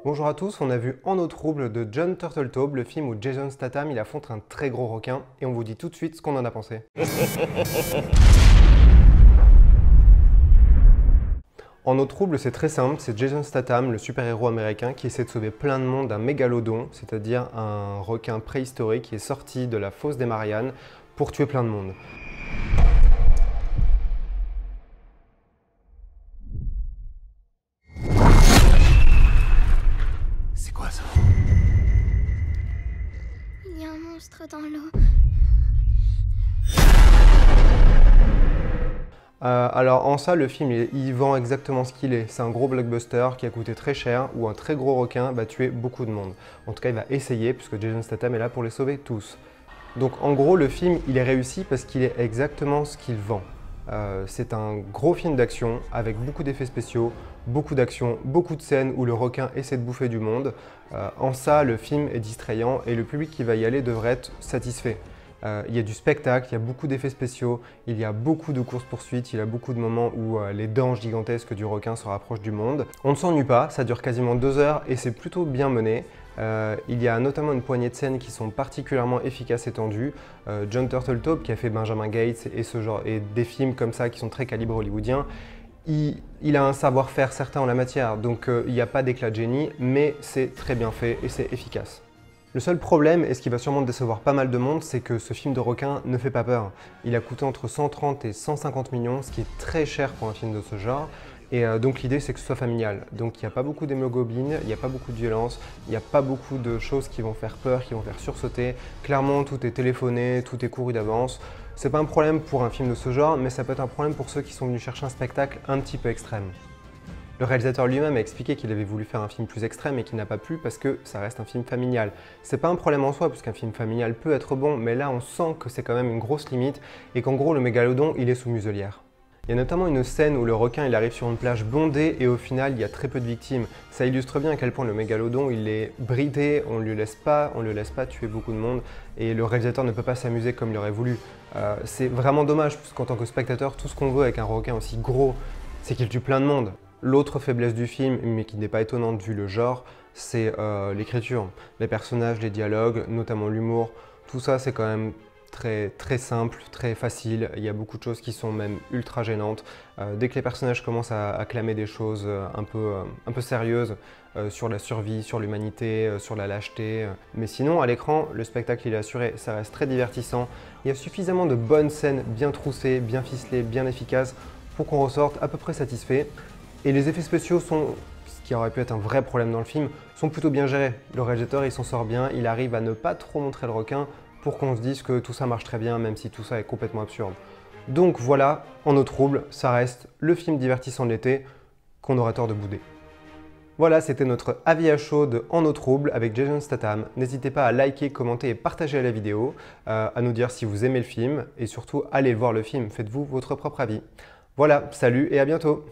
Bonjour à tous, on a vu En eau trouble de Jon Turteltaub, le film où Jason Statham il affronte un très gros requin, et on vous dit tout de suite ce qu'on en a pensé. En eau trouble, c'est très simple, c'est Jason Statham, le super-héros américain, qui essaie de sauver plein de monde d'un mégalodon, c'est-à-dire un requin préhistorique qui est sorti de la fosse des Mariannes pour tuer plein de monde. C'est quoi ça? Il y a un monstre dans l'eau. Alors en ça, le film, il vend exactement ce qu'il est. C'est un gros blockbuster qui a coûté très cher, où un très gros requin va tuer beaucoup de monde. En tout cas, il va essayer, puisque Jason Statham est là pour les sauver tous. Donc en gros, le film, il est réussi parce qu'il est exactement ce qu'il vend. C'est un gros film d'action avec beaucoup d'effets spéciaux, beaucoup d'action, beaucoup de scènes où le requin essaie de bouffer du monde. En ça, le film est distrayant et le public qui va y aller devrait être satisfait. Il y a du spectacle, il y a beaucoup d'effets spéciaux, il y a beaucoup de courses-poursuites, il y a beaucoup de moments où les dents gigantesques du requin se rapprochent du monde. On ne s'ennuie pas, ça dure quasiment 2 heures et c'est plutôt bien mené. Il y a notamment une poignée de scènes qui sont particulièrement efficaces et tendues. Jon Turteltaub, qui a fait Benjamin Gates et des films comme ça qui sont très calibre hollywoodien, il a un savoir-faire certain en la matière, donc il n'y a pas d'éclat de génie, mais c'est très bien fait et c'est efficace. Le seul problème, et ce qui va sûrement décevoir pas mal de monde, c'est que ce film de requin ne fait pas peur. Il a coûté entre 130 et 150 millions, ce qui est très cher pour un film de ce genre. Et donc l'idée c'est que ce soit familial. Donc il n'y a pas beaucoup d'hémoglobine, il n'y a pas beaucoup de violence, il n'y a pas beaucoup de choses qui vont faire peur, qui vont faire sursauter. Clairement tout est téléphoné, tout est couru d'avance. C'est pas un problème pour un film de ce genre, mais ça peut être un problème pour ceux qui sont venus chercher un spectacle un petit peu extrême. Le réalisateur lui-même a expliqué qu'il avait voulu faire un film plus extrême et qu'il n'a pas pu parce que ça reste un film familial. C'est pas un problème en soi puisqu'un film familial peut être bon, mais là on sent que c'est quand même une grosse limite et qu'en gros le mégalodon il est sous muselière. Il y a notamment une scène où le requin il arrive sur une plage bondée et au final il y a très peu de victimes. Ça illustre bien à quel point le mégalodon il est bridé, on ne le laisse pas tuer beaucoup de monde et le réalisateur ne peut pas s'amuser comme il aurait voulu. C'est vraiment dommage puisqu'en tant que spectateur tout ce qu'on veut avec un requin aussi gros c'est qu'il tue plein de monde. L'autre faiblesse du film, mais qui n'est pas étonnante vu le genre, c'est l'écriture. Les personnages, les dialogues, notamment l'humour, tout ça c'est quand même très simple, très facile. Il y a beaucoup de choses qui sont même ultra gênantes. Dès que les personnages commencent à clamer des choses un peu sérieuses sur la survie, sur l'humanité, sur la lâcheté. Mais sinon, à l'écran, le spectacle il est assuré, ça reste très divertissant. Il y a suffisamment de bonnes scènes bien troussées, bien ficelées, bien efficaces pour qu'on ressorte à peu près satisfait. Et les effets spéciaux sont, ce qui aurait pu être un vrai problème dans le film, sont plutôt bien gérés. Le réalisateur il s'en sort bien, il arrive à ne pas trop montrer le requin pour qu'on se dise que tout ça marche très bien même si tout ça est complètement absurde. Donc voilà, En eau trouble, ça reste le film divertissant de l'été qu'on aurait tort de bouder. Voilà, c'était notre avis à chaud de En eau trouble avec Jason Statham. N'hésitez pas à liker, commenter et partager la vidéo, à nous dire si vous aimez le film et surtout allez voir le film, faites-vous votre propre avis. Voilà, salut et à bientôt!